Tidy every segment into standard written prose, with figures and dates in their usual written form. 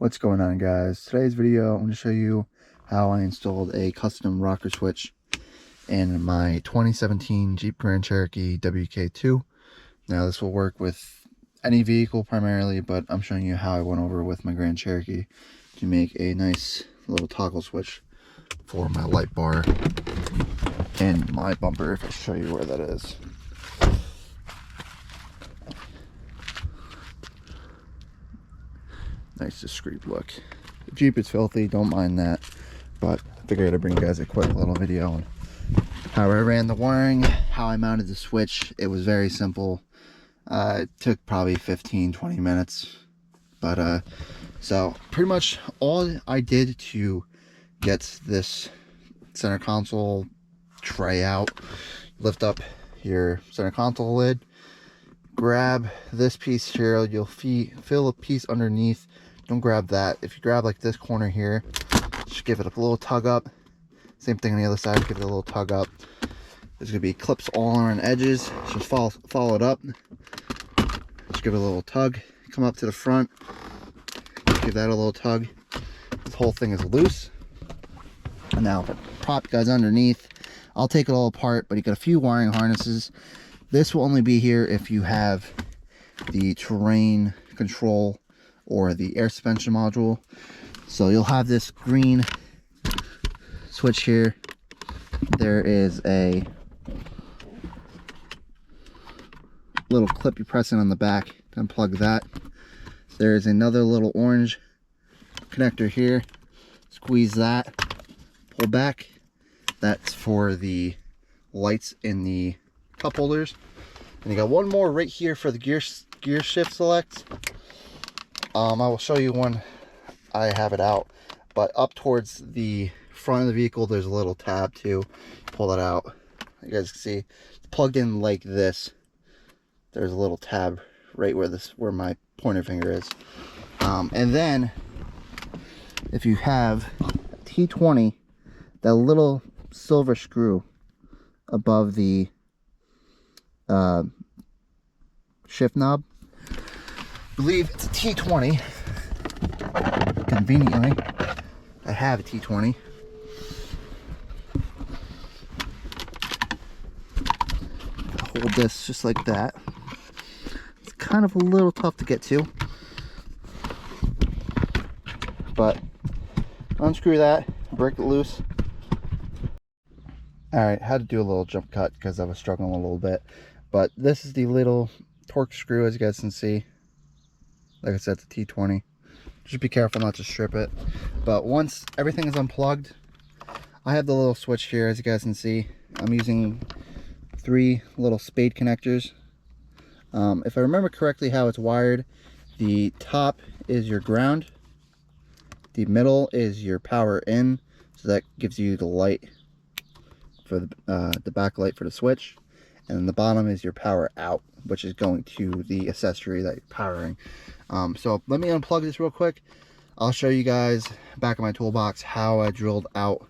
What's going on, guys? Today's video I'm going to show you how I installed a custom rocker switch in my 2017 Jeep Grand Cherokee WK2. Now this will work with any vehicle primarily, but I'm showing you how I went over with my Grand Cherokee to make a nice little toggle switch for my light bar and my bumper. If I show you where that is. Nice discreet look. The Jeep is filthy, don't mind that, but I figured I'd bring you guys a quick little video on how I ran the wiring, how I mounted the switch. It was very simple. It took probably 15-20 minutes, but so pretty much all I did to get this center console tray out, lift up your center console lid, grab this piece here, you'll feel a piece underneath. Don't grab that. If you grab like this corner here, just give it a little tug up. Same thing on the other side, give it a little tug up. There's gonna be clips all around edges, just follow it up. Just give it a little tug, come up to the front, give that a little tug. This whole thing is loose. And now if I prop you guys underneath, I'll take it all apart, but you got a few wiring harnesses. This will only be here if you have the terrain control or the air suspension module. So you'll have this green switch here. There is a little clip you press in on the back to unplug that. There is another little orange connector here. Squeeze that, pull back. That's for the lights in the cup holders. And you got one more right here for the gear shift select. I will show you when I have it out, but up towards the front of the vehicle there's a little tab too. Pull that out, you guys can see it's plugged in like this. There's a little tab right where my pointer finger is. And then if you have T20, that little silver screw above the shift knob, I believe it's a T20. Conveniently, I have a T20. Hold this just like that. It's kind of a little tough to get to, but unscrew that, break it loose. Alright, had to do a little jump cut because I was struggling a little bit, but this is the little torque screw, as you guys can see. Like I said, it's a T20. Just be careful not to strip it. But once everything is unplugged, I have the little switch here, as you guys can see. I'm using 3 little spade connectors. If I remember correctly how it's wired, the top is your ground, the middle is your power in, so that gives you the light for the backlight for the switch, and then the bottom is your power out, which is going to the accessory that you're powering. So let me unplug this real quick. I'll show you guys back in my toolbox how I drilled out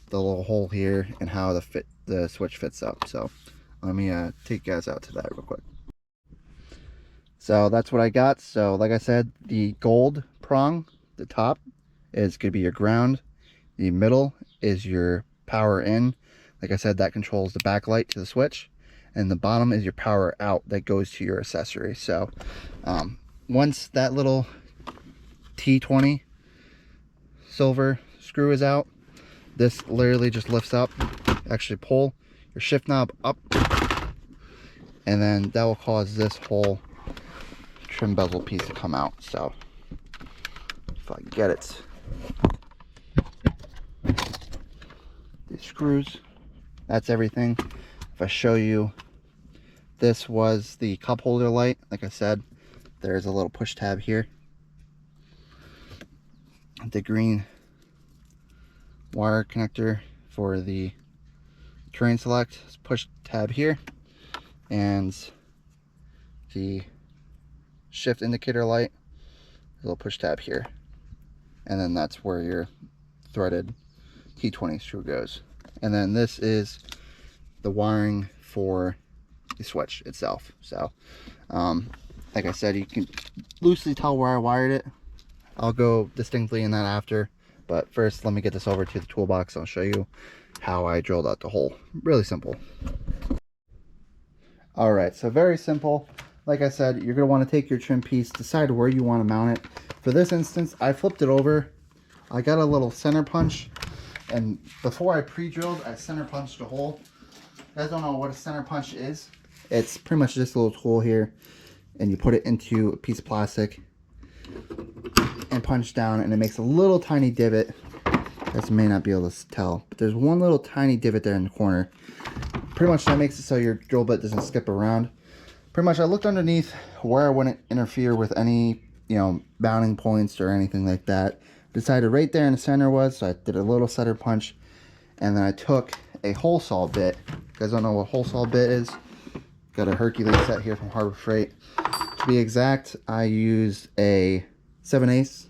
the little hole here and how the switch fits up. So let me take you guys out to that real quick. So that's what I got. So like I said, the gold prong, the top, is going to be your ground. The middle is your power in. Like I said, that controls the backlight to the switch. And the bottom is your power out that goes to your accessory. So once that little T20 silver screw is out, this literally just lifts up. Actually pull your shift knob up, and then that will cause this whole trim bezel piece to come out. So if I can get it, these screws, that's everything. If I show you, this was the cup holder light. Like I said, there's a little push tab here. The green wire connector for the terrain select, push tab here, and the shift indicator light, a little push tab here, and then that's where your threaded T20 screw goes. And then this is the wiring for the switch itself. So like I said, you can loosely tell where I wired it. I'll go distinctly in that after, but first let me get this over to the toolbox. I'll show you how I drilled out the hole. Really simple. All right, so very simple. Like I said, you're going to want to take your trim piece, decide where you want to mount it. For this instance, I flipped it over. I got a little center punch, and before I pre-drilled, I center punched a hole. You guys don't know what a center punch is? It's pretty much just a little tool here, and you put it into a piece of plastic and punch down, and it makes a little tiny divot. You guys may not be able to tell, but there's one little tiny divot there in the corner. Pretty much that makes it so your drill bit doesn't skip around. Pretty much I looked underneath where I wouldn't interfere with any, mounting points or anything like that. Decided right there in the center was, so I did a little center punch, and then I took a hole saw bit. You guys don't know what hole saw bit is? Got a Hercules set here from Harbor Freight. To be exact, I used a 7/8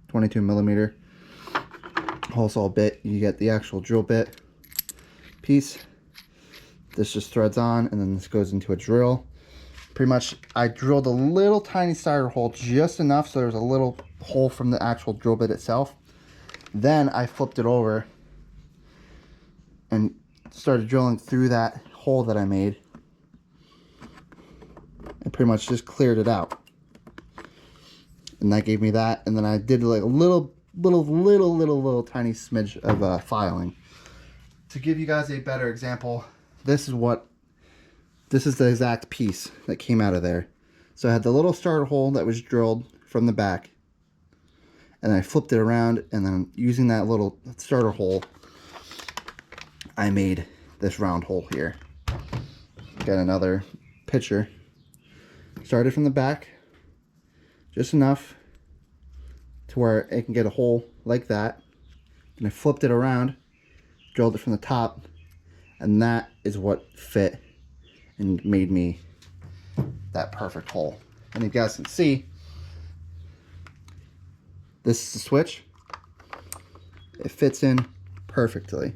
22 millimeter hole saw bit. You get the actual drill bit piece. This just threads on, and then this goes into a drill. Pretty much I drilled a little tiny starter hole, just enough so there's a little hole from the actual drill bit itself. Then I flipped it over and started drilling through that hole that I made, and pretty much just cleared it out. And that gave me that, and then I did like a little tiny smidge of filing. To give you guys a better example, this is the exact piece that came out of there. So I had the little starter hole that was drilled from the back, and I flipped it around, and then using that little starter hole, I made this round hole here. Got another picture. Started from the back, just enough to where it can get a hole like that. And I flipped it around, drilled it from the top, and that is what fit and made me that perfect hole. And you guys can see, this is the switch. It fits in perfectly.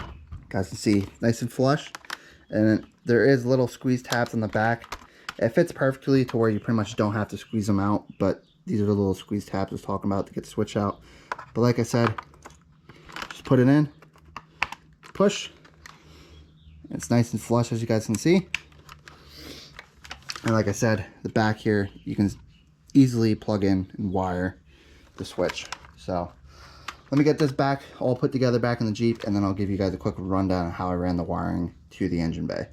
You guys can see, nice and flush. And there is little squeeze tabs on the back. It fits perfectly to where you pretty much don't have to squeeze them out, but these are the little squeeze tabs I was talking about to get the switch out. But like I said, just put it in, push. It's nice and flush, as you guys can see. And like I said, the back here, you can easily plug in and wire the switch. So let me get this back all put together back in the Jeep, and then I'll give you guys a quick rundown on how I ran the wiring to the engine bay.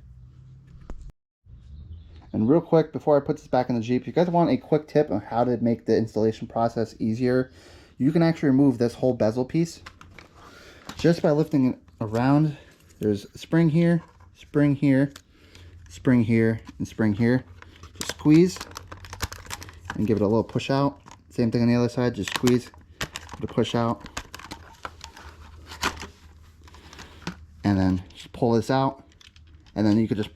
And real quick, before I put this back in the Jeep, if you guys want a quick tip on how to make the installation process easier, you can actually remove this whole bezel piece just by lifting it around. There's a spring here, spring here, spring here, and spring here. Just squeeze and give it a little push out. Same thing on the other side, just squeeze to push out. And then just pull this out. And then you could just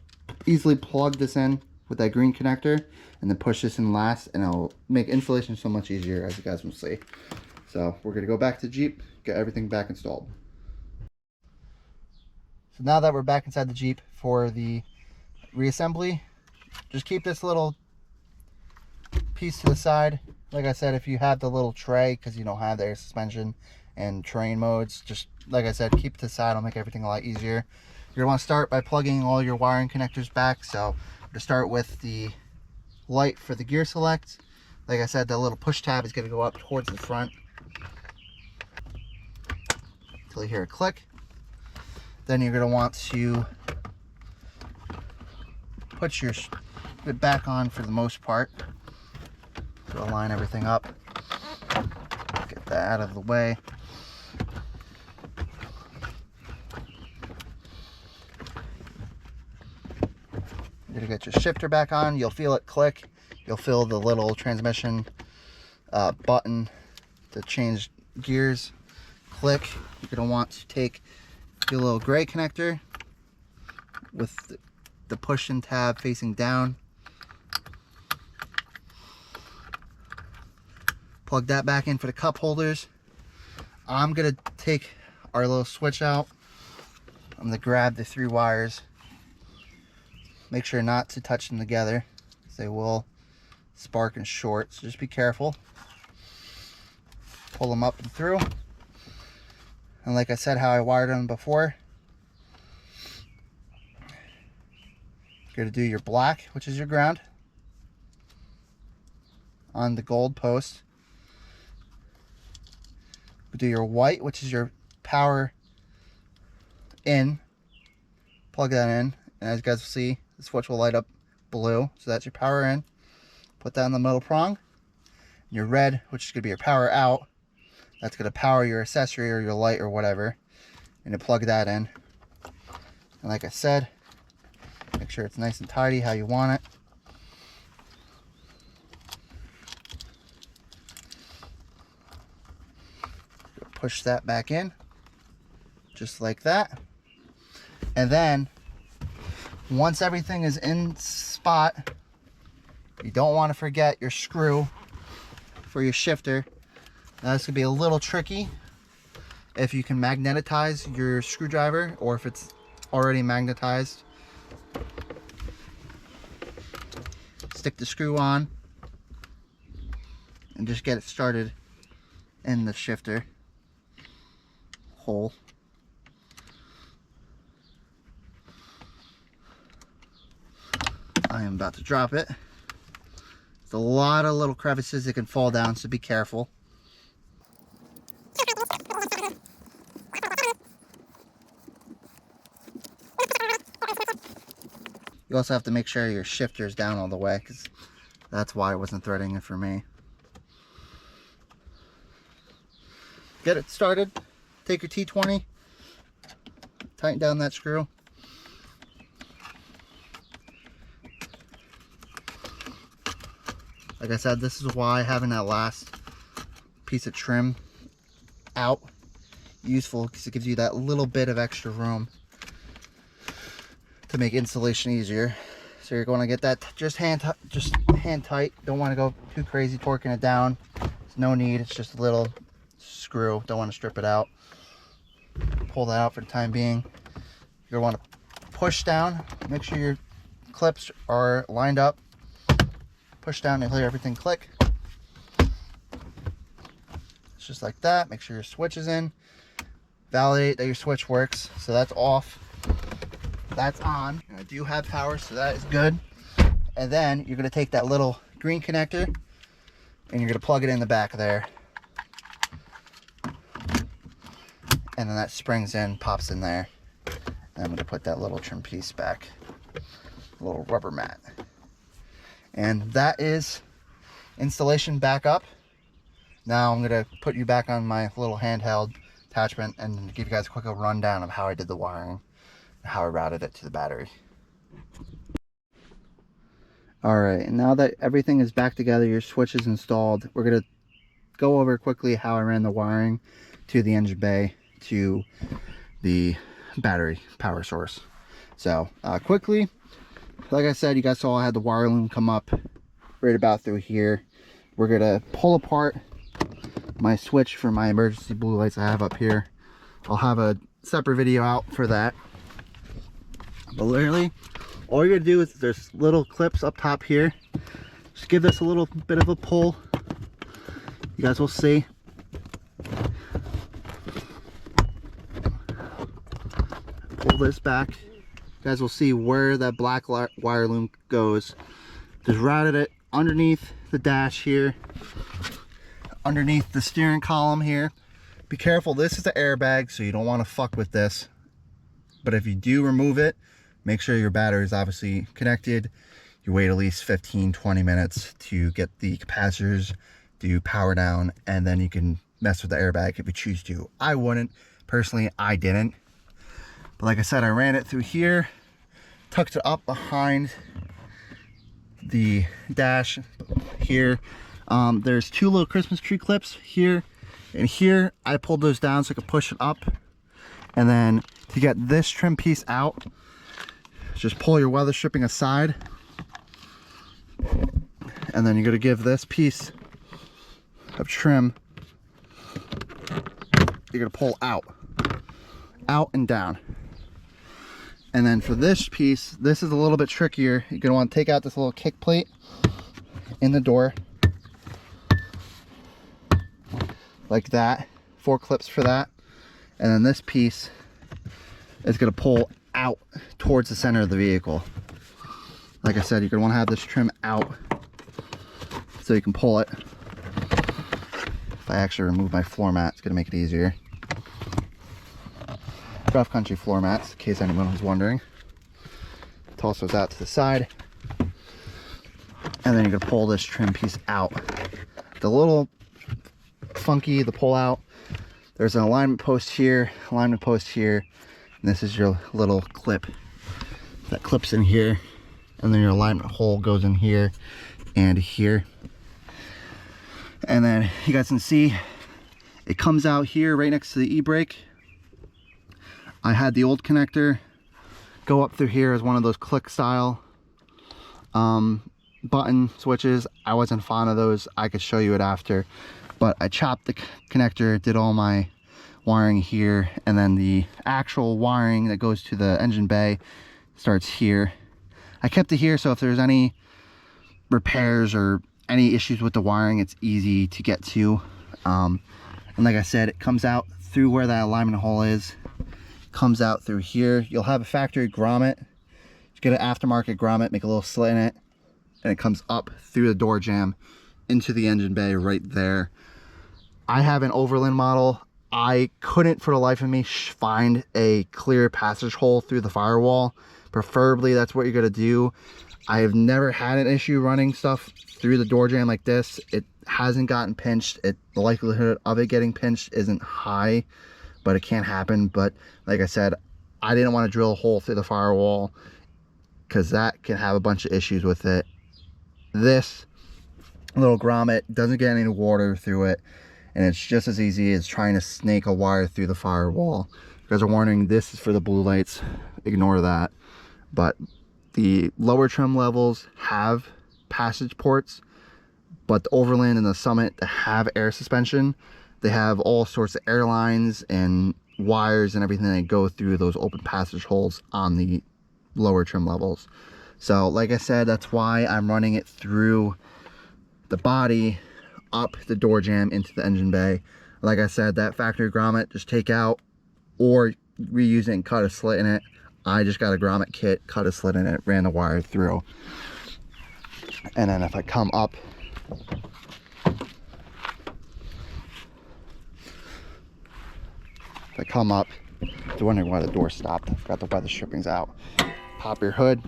easily plug this in with that green connector and then push this in last, and it'll make installation so much easier, as you guys will see. So we're gonna go back to Jeep, get everything back installed. So now that we're back inside the Jeep for the reassembly, just keep this little piece to the side. Like I said, if you have the little tray, because you don't have the air suspension and terrain modes, just like I said, keep it to the side. It'll make everything a lot easier. You're gonna want to start by plugging all your wiring connectors back. So to start with the light for the gear select, like I said, that little push tab is going to go up towards the front until you hear a click. Then you're going to want to put your bit back on for the most part to align everything up. Get that out of the way. You're going to get your shifter back on. You'll feel it click. You'll feel the little transmission button to change gears click. You're going to want to take your little gray connector with the push and tab facing down. Plug that back in for the cup holders. I'm going to take our little switch out. I'm going to grab the 3 wires. Make sure not to touch them together, because they will sparking short, so just be careful. Pull them up and through. And like I said, how I wired them before, you're going to do your black, which is your ground, on the gold post. Do your white, which is your power in. Plug that in, and as you guys will see, the switch will light up blue, so that's your power in. Put that in the middle prong. Your red, which is going to be your power out, that's going to power your accessory or your light or whatever, and you plug that in. And like I said, make sure it's nice and tidy how you want it. Push that back in, just like that. And then, once everything is in spot, you don't want to forget your screw for your shifter. Now this could be a little tricky if you can magnetize your screwdriver, or if it's already magnetized. Stick the screw on and just get it started in the shifter hole. I am about to drop it. There's a lot of little crevices that can fall down, so be careful. You also have to make sure your shifter is down all the way, because that's why it wasn't threading it for me. Get it started. Take your T20, tighten down that screw. Like I said, this is why having that last piece of trim out useful, because it gives you that little bit of extra room to make installation easier. So you're going to get that just hand tight. Don't want to go too crazy torquing it down. There's no need. It's just a little screw. Don't want to strip it out. Pull that out for the time being. You're going to want to push down. Make sure your clips are lined up. Push down and hear everything click. It's just like that. Make sure your switch is in. Validate that your switch works. So that's off. That's on. I do have power, so that is good. And then you're going to take that little green connector and you're going to plug it in the back there. And then that springs in, pops in there. And I'm going to put that little trim piece back. A little rubber mat. And that is installation back up. Now I'm going to put you back on my little handheld attachment and give you guys a quick rundown of how I did the wiring and how I routed it to the battery. Alright, and now that everything is back together, your switch is installed, we're going to go over quickly how I ran the wiring to the engine bay to the battery power source. So quickly, like I said, you guys saw I had the wire loom come up right about through here. We're gonna pull apart my switch for my emergency blue lights I have up here. I'll have a separate video out for that. But literally, all you're gonna do is there's little clips up top here. Just give this a little bit of a pull. You guys will see. Pull this back. You guys will see where that black wire loom goes. Just routed it underneath the dash here, underneath the steering column here. Be careful, this is the airbag, so you don't want to fuck with this. But if you do remove it, make sure your battery is obviously connected. You wait at least 15-20 minutes to get the capacitors to power down, and then you can mess with the airbag if you choose to. I wouldn't. Personally, I didn't. But like I said, I ran it through here, tucked it up behind the dash here. There's two little Christmas tree clips here and here. I pulled those down so I could push it up. And then to get this trim piece out, just pull your weather stripping aside. And then you're gonna give this piece of trim, you're gonna pull out and down. And then for this piece, this is a little bit trickier. You're gonna want to take out this little kick plate in the door like that, 4 clips for that, and then this piece is going to pull out towards the center of the vehicle. Like I said, you're going to want to have this trim out so you can pull it. If I actually remove my floor mat, it's going to make it easier. Rough country floor mats, in case anyone was wondering. Toss those out to the side, and then you're going to pull this trim piece out. The little funky, the pull out, there's an alignment post here, and this is your little clip that clips in here, and then your alignment hole goes in here and here. And then you guys can see it comes out here right next to the e-brake. I had the old connector go up through here as one of those click style button switches. I wasn't fond of those. I could show you it after, but I chopped the connector, did all my wiring here, and then the actual wiring that goes to the engine bay starts here. I kept it here so if there's any repairs or any issues with the wiring, it's easy to get to. And like I said, it comes out through where that alignment hole is, comes out through here. You'll have a factory grommet. Just get an aftermarket grommet, make a little slit in it, and it comes up through the door jamb into the engine bay right there. I have an Overland model. I couldn't for the life of me find a clear passage hole through the firewall. Preferably that's what you're gonna do. I have never had an issue running stuff through the door jamb like this. It hasn't gotten pinched. The likelihood of it getting pinched isn't high, but it can happen. But like I said, I didn't want to drill a hole through the firewall because that can have a bunch of issues with it. This little grommet doesn't get any water through it, and it's just as easy as trying to snake a wire through the firewall. You guys are wondering, this is for the blue lights. Ignore that. But the lower trim levels have passage ports, but the Overland and the Summit that have air suspension, they have all sorts of air lines and wires and everything that go through those open passage holes on the lower trim levels. So like I said, that's why I'm running it through the body up the door jamb into the engine bay. Like I said, that factory grommet, just take out or reuse it and cut a slit in it. I just got a grommet kit, cut a slit in it, ran the wire through. And then if I come up, you're wondering why the door stopped. I forgot why the stripping's out. Pop your hood,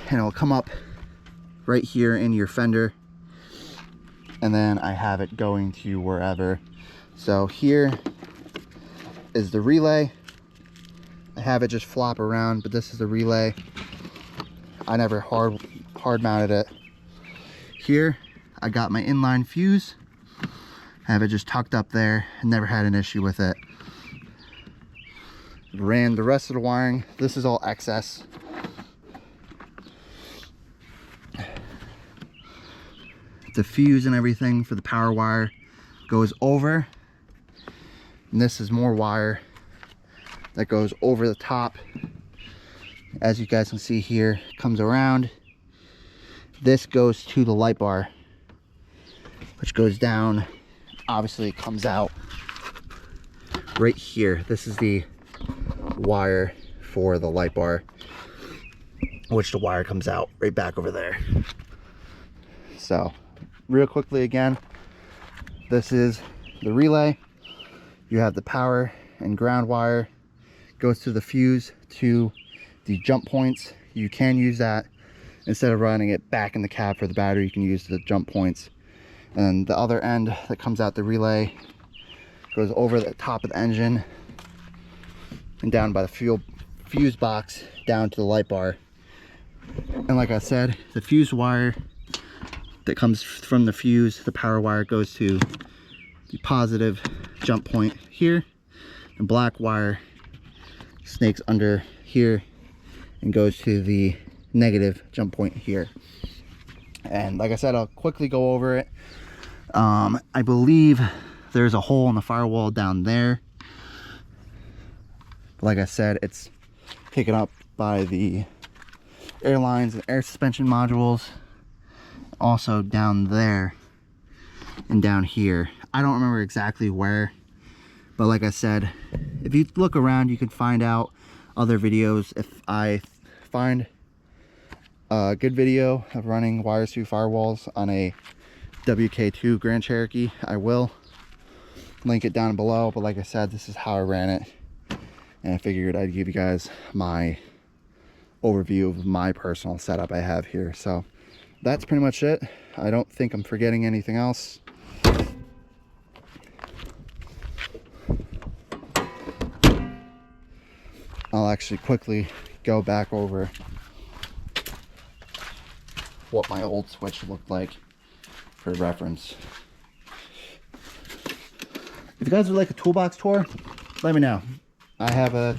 and it'll come up right here into your fender. And then I have it going to wherever. So here is the relay. I have it just flop around, but this is the relay. I never hard mounted it. Here I got my inline fuse. I have it just tucked up there and never had an issue with it. Ran the rest of the wiring. This is all excess. The fuse and everything for the power wire goes over, and this is more wire that goes over the top. As you guys can see here, comes around. This goes to the light bar, which goes down. Obviously it comes out right here. This is the wire for the light bar, which the wire comes out right back over there. So real quickly again, this is the relay. You have the power and ground wire, goes to the fuse to the jump points. You can use that instead of running it back in the cab for the battery. You can use the jump points. And the other end that comes out the relay goes over the top of the engine and down by the fuse box down to the light bar. And like I said, the fuse wire that comes from the fuse, the power wire, goes to the positive jump point here, and black wire snakes under here and goes to the negative jump point here. And like I said, I'll quickly go over it. I believe there's a hole in the firewall down there. Like I said, it's taken up by the air lines and air suspension modules. Also down there and down here. I don't remember exactly where, but like I said, if you look around, you can find out other videos. If I find a good video of running wires through firewalls on a WK2 Grand Cherokee, I will link it down below. But like I said, this is how I ran it, and I figured I'd give you guys my overview of my personal setup I have here. So that's pretty much it. I don't think I'm forgetting anything else. I'll actually quickly go back over what my old switch looked like for reference. If you guys would like a toolbox tour, let me know. I have a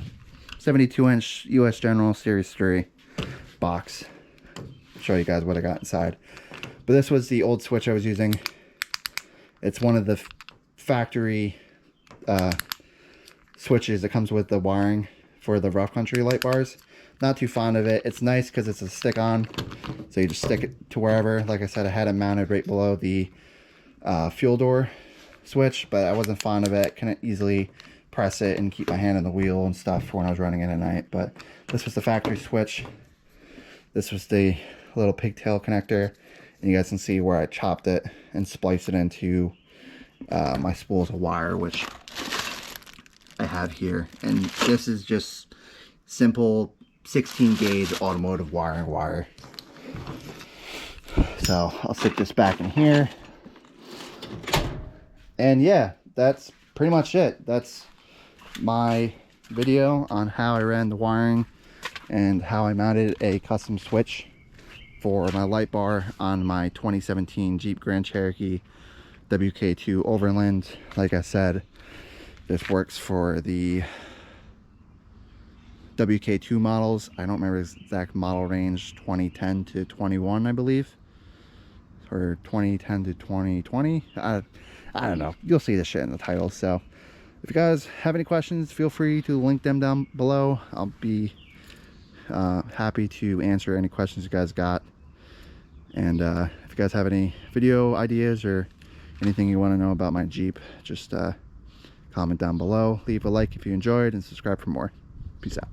72-inch US General Series 3 box. I'll show you guys what I got inside. But this was the old switch I was using. It's one of the factory switches that comes with the wiring for the rough country light bars. Not too fond of it. It's nice because it's a stick-on, so you just stick it to wherever. Like I said, I had it mounted right below the fuel door switch, but I wasn't fond of it. Couldn't easily press it and keep my hand on the wheel and stuff for when I was running it at night. But this was the factory switch. This was the little pigtail connector, and you guys can see where I chopped it and spliced it into my spools of wire, which I have here. And this is just simple 16 gauge automotive wiring wire. So I'll stick this back in here, and yeah, that's pretty much it. That's my video on how I ran the wiring and how I mounted a custom switch for my light bar on my 2017 Jeep Grand Cherokee WK2 Overland. Like I said, this works for the WK2 models. I don't remember the exact model range, 2010 to 21, I believe, or 2010 to 2020. I don't know. You'll see this shit in the title. So if you guys have any questions, feel free to link them down below. I'll be happy to answer any questions you guys got. And if you guys have any video ideas or anything you want to know about my Jeep, just comment down below. Leave a like if you enjoyed, and subscribe for more. Peace out.